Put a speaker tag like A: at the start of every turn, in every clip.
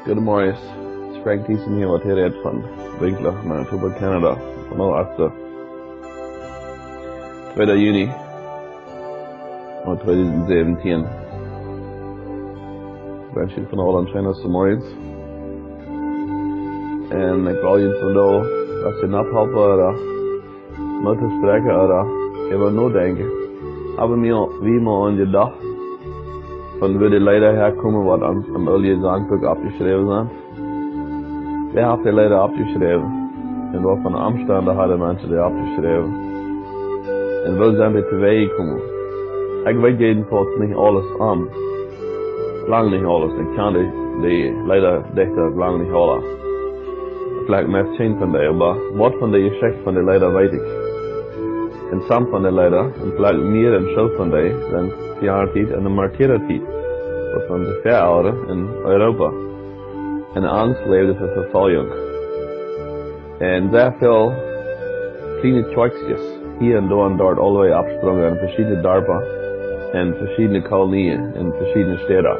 A: Goedemorgen. Frank Thiessen hier, wat hier van Winkler, Manitoba, Canada. Van 08. 2. juni 2017. Ik ben hier van Holland Chinese morgens. En ik wil je vandaag dat je afhelpen met te spreken over nadenken. Hebben wie maar aan je dag van waar die leider herkomen wat am Early Zandboek abgeschreven zijn. Wer hat die leider abgeschreven? En wat van de omstanden hadden mensen die abgeschreven? En waar zijn die teweeg gekomen? Ik weet jedenfalls niet alles aan. Lang niet alles. Ik kan die leider dichter lang niet alles. Vielleicht meest 10 van die, maar wat van die Geschichte van die leider weet ik. En some van die leider, en vielleicht meer en zo van die, zijn Fjarentijd en de Martyrentijd. Wat van de verouderen in Europa. En angst leefde voor vervolging. En sehr veel kleine trucjes, hier en daar en dort, allerlei absprongen in verschillende dorpen, en verschillende koloniën, in verschillende steden.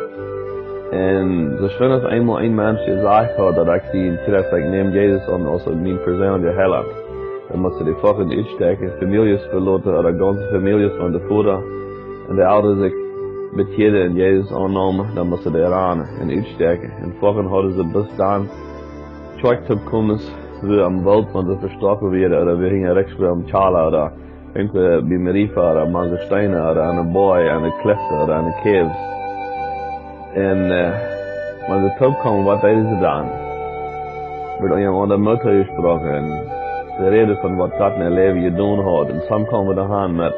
A: En so schön, dass einmal ein Mensch gesagt hat, dass ich die Interesse, ich nehme Jesus an, also mein persönlicher Heiland. Dann musste die Wochen einstecken, Familien verloren, oder ganze Familien von der Vater. Und der Eltern sich mit jeder in Jesus annehmen, dann musste der ran und einstecken. Und Wochen hatte sie bis dann, Truck kommen, wie am Wald, wenn sie verstoppen werden, oder wir hingen rechts am Chala, oder irgendwie bei Marifa, oder Mangelsteine, oder an einem Boy, an einer Klifte, oder an einer Caves. En wenn sie zurückkommen, was deden sie dann? Wird an ihrem anderen Mutter gesprochen. En sie reden von was Gott in ihr Leben getan hat. Und some kommen dahin mit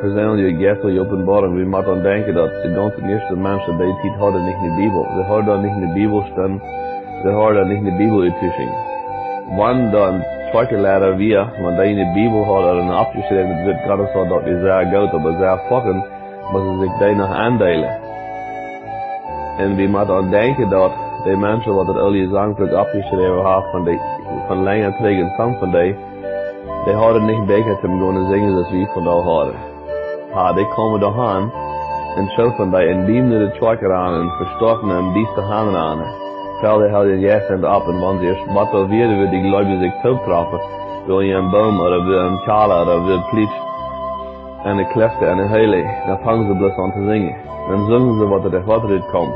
A: persönliche geistliche Offenbarung. Wie man dann denken, dass die ganzen ersten Menschen, die Zeit hatten, nicht in der Bibel. Sie haben da nicht in der Bibel stehen. Sie haben da nicht in der Bibel getischen. Wann dann zweite Lehrer wir, wenn die in der Bibel hat oder abgeschrieben wird, gerade so, dass die sehr gut, aber sehr fucking, muss sich die noch aandelen. En wie man dan denken dat die mensen wat het Early Zandboek abgeschreven hebben van langer terug en some van die hadden niet beter te gaan zingen als wie vandaag hadden. Die komen dahan en zo van die en dienen de trucker aan en verstorven en dieste handen aan. Terwijl die hadden juist en op en wanneer ze wat wel weer die geloven zich toetrappen, wil je een boom of wil een kala of wil plicht en de klefte en de hele, dan fangen ze bloos aan te zingen. Dan zingen ze wat er komt.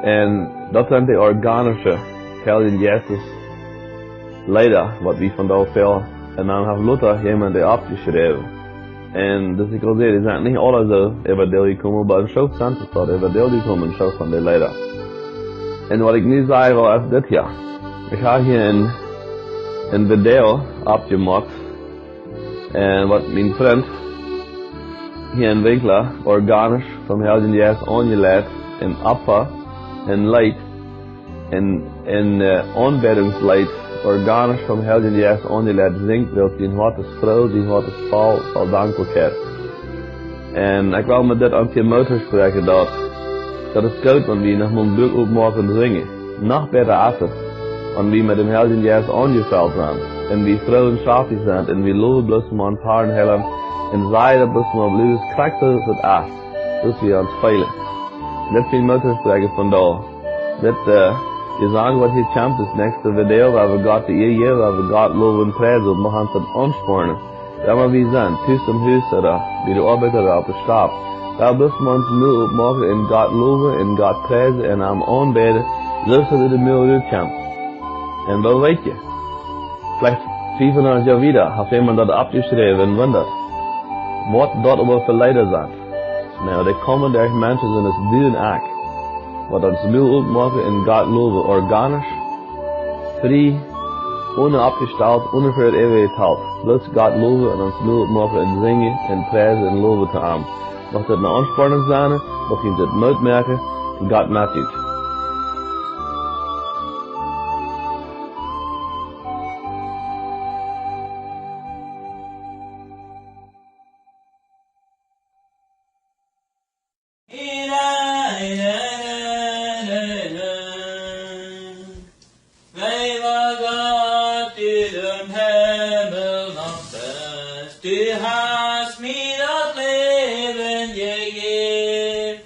A: En dat zijn de organische Kelly Jezus leider, wat we vandaag veel. En dan heeft Luther iemand die afgeschreven. En dus ik wil zeggen, die zijn niet alle zo evangelisch komen, maar een zo zijn ze tot evangelisch komen, een zo van de leider. En wat ik nu zei wel is dit jaar. Ik heb hier een video afgemaakt. En wat mijn vriend hier in Winkler organisch van Helden Jezus aangelegd in Appa en Leid en aanbiddingsleid organisch van Helden Jezus aangelegd zingt wilt die wat is vrouw, die wat is val, zal dankbaarheid. En ik wil met dit aan Timotheus spreken dat is goed, want we nog een boek opmaken en zingen. Nog beter af het, want we met dem Helden Jezus aangeveld zijn. En wie vrouwen schafig zijn, en wie loven bloos om aan het haren hellen, en zeiden bloos om op liefdes krijgt het het af, dus we aan het spelen. Dit vind ik te spreken vandaag. Dit, je sagen wat hier komt, is nächste video, waar we God de eer, waar we God loven en prijzen, om nog aan het aanspornen. Daar maar wie zijn, thuis am huis, oder wie de arbeid, oder op de stap. Daar müssen wir uns nur opmaken en God loven, en God prijzen, en am aanbeden, zodat het de middel komt. En wel weet je. Vielleicht 500 Jahre wieder hat jemand das abgeschrieben und wundert, was dort aber für Leider sind. Nou, die kommen durch Menschen sind es willen auch, was uns Müll aufmachen in Gott loben, organisch, frei, ohne abgestellt, ohne für die Ewigkeit halt. Bloß Gott loben und uns Müll aufmachen und singen und preisen und loben zu haben. Macht das eine Anspornung sein, macht ihn das Mut merken, und Gott macht es.
B: Du hast mir das Leben gegeben.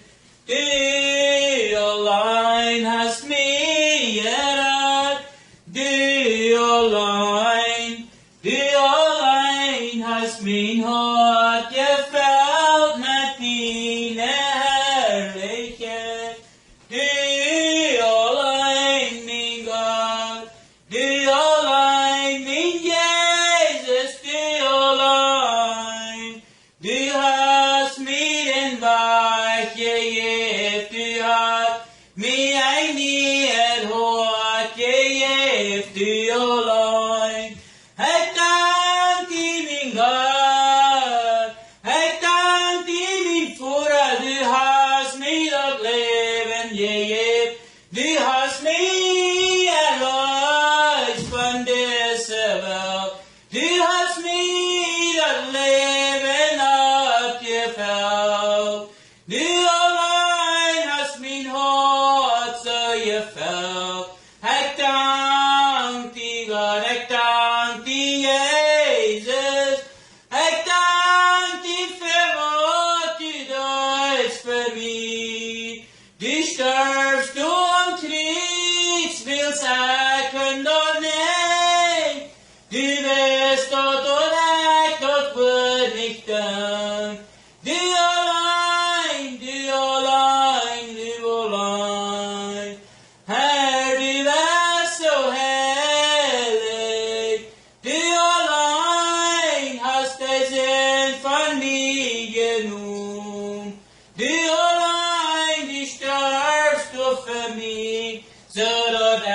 B: gefällt. Du allein hast mein Herz so gefällt. Ich dank dir Gott, ich dank dir Jesus. Ich dank dir für was du tust für mich. Du stirbst du am Kreuz, willst ich dort nicht. Du bist dort und ich dort wird nicht dann. Du allein, du allein, du allein. Herr, du bist so herrlich. Du allein hast den Sinn von mir genommen. Du allein, du stirbst du für mich, so dass ich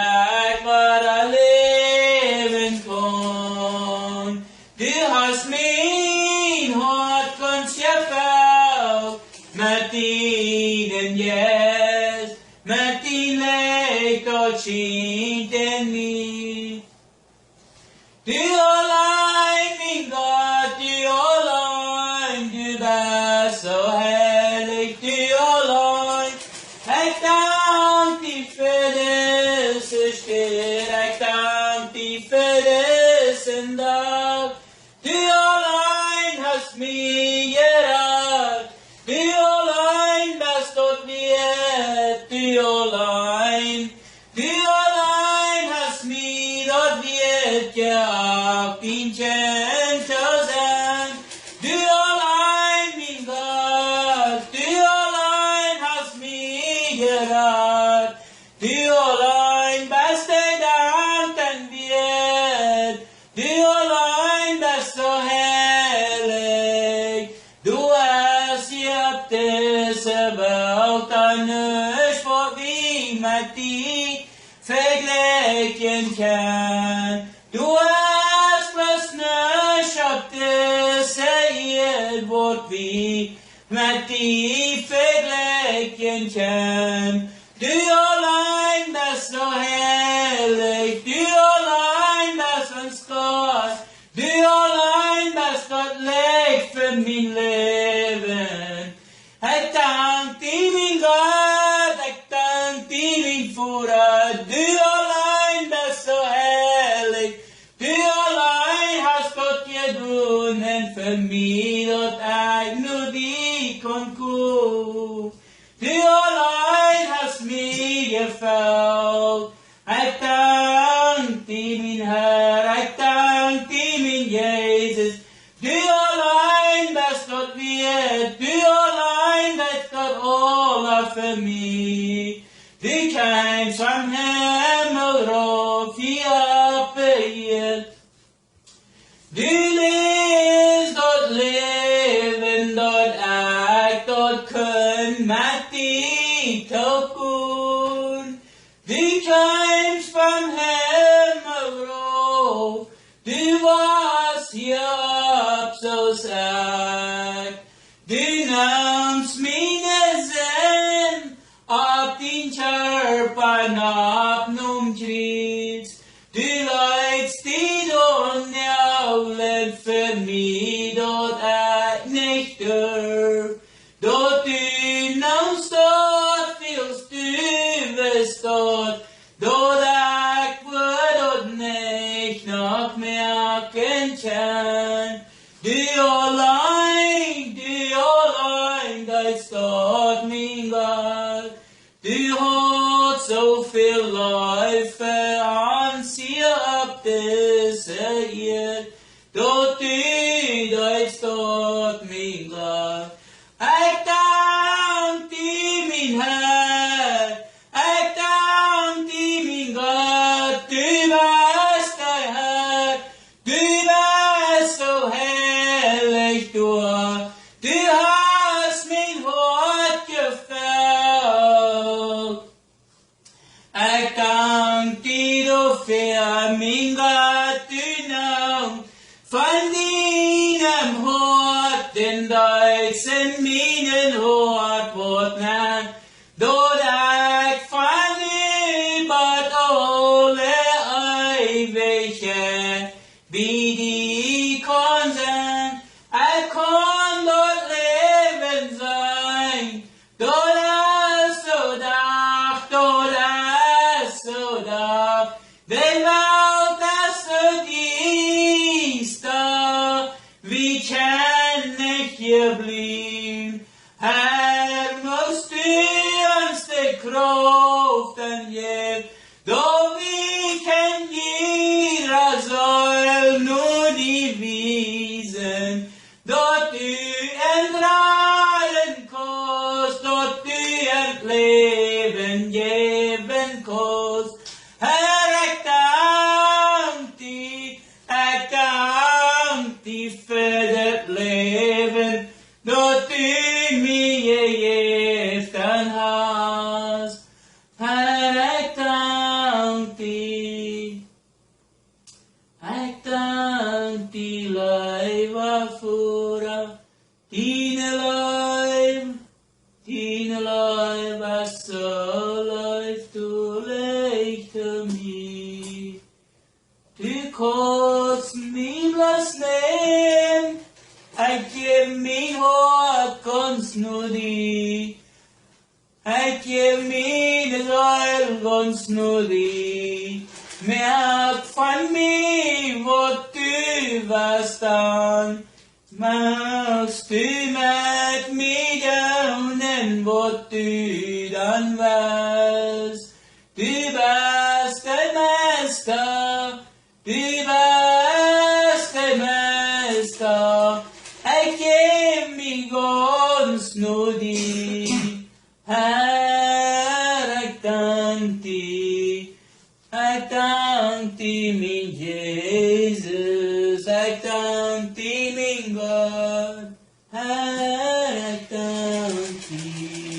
B: wieder leben kann. Du hast mein Hart ganz gefällt, mit deinem Yes, mit deinem Licht dort scheint in mir. Du allein, mein Gott, du allein, du bist so herrlich, du allein. Ich dank dir für dieses Stille, ich dank dir für diesen Tag. Du allein hast mich gerettet, du allein bist dort wert, du allein hast mich dort wert gehabt, den Chen zu sein. Du allein, mein Gott, du allein hast mich gerettet, du allein bist der Danken wert, du allein bist so herrlich, du hast gehabt diese Welt an nicht, wo wie mit dir vergleichen kann. Du hast was nicht auf diese Erde, wo wie mit dir vergleichen kann. Du allein bist so herrlich, du allein bist uns Gott, du allein bist Gott Licht für mein Leben. Ich dank dir, mein Gott, ich dank dir, mein Vater, du allein bist so herrlich, du allein hast Gott getan für mich, dort ich nur die kann kommen. Du allein hast mir gefällt. Ich dank dir, mein Herr, ich dank dir, mein Jesus. Du allein bist Gott wert, du allein bist Gott aller für mich. Du kamst vom Himmel rauf hier auf die Erde. Du lebst dort Leben, dort ich dort können mit dir tun. Du kamst vom Himmel rauf, du warst hier ab so sag. Du nahmst meine Sinn, ab den Körper ab num Kreuz. Du leidst die Donneraulen für mich, dort ich nicht darf. Dort du nahmst dort, willst du bist dort. Dort ich würde dort nicht noch merken kann. Du allein, geist dort, mein Gott. Du hast so viel Läufe an sie ab diese Erde. Dort du geist dort, mein Gott. Ich dank dir, mein Herr. Ich dank dir, mein Gott. Du bist der Herr. Du bist so herrlich, du hast mein Hort gefällt. Ich dank dir, du für mein Gott, du Name, von deinem Hort, den Deutsch in meinen Hort, wird nennt, dort ich von über alle Ewige, wie die kann sein, ich kann dort leben sein. giften hast. Herre, jeg dank thee. Jeg dank thee, løyva fora. Dine løyv er så løyv du lekte mig. Du kosten min blas nem, jeg giver min hår kunst nu di. Jeg giver mine løyv kunst nu di. Mærk fra mig, hvor du var stand. Mærkst du med mit evnen, hvor du den varst. Du bedste mester, du bedste mester. Jeg giver min gunst nu di. Herre, jeg dank thee. Jeg dank thee, min Jesus. Jeg dank thee, min God. Herre, jeg dank thee.